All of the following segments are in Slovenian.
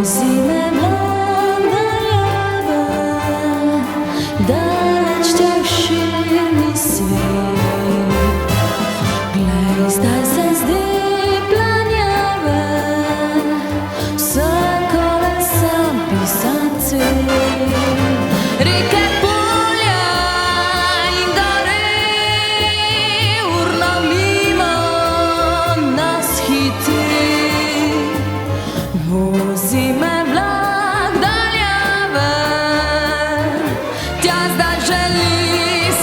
Zime mlada dać cięższy svět. Glej, zdaj se zdi planjawe, vse kolesam pisanci. Rike, polja in gore, urno mimo nas hitri. Vozi me vlak daljave, tja zdaj želi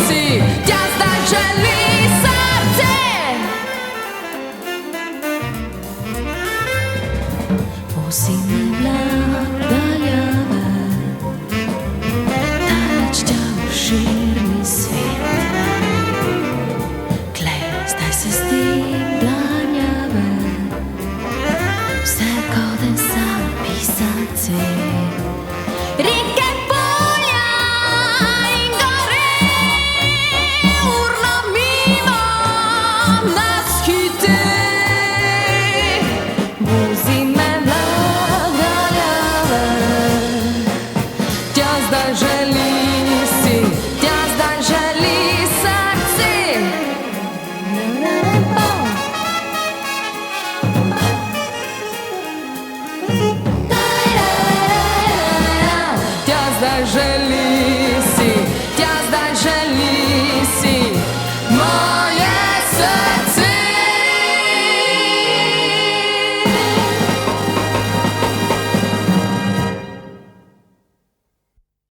si, tja zdaj želi srce. Vozi me vlak daljave, daleč tja v širni svet. Glej, zdaj se zdi planjave, vse kot en sam pisanci. Rike, polja in gore, urno mimo nas hitri. Vozi me vlak daljave, tja zdaj želi si, tja zdaj želi srce. Tja zdaj želi si, tja zdaj želi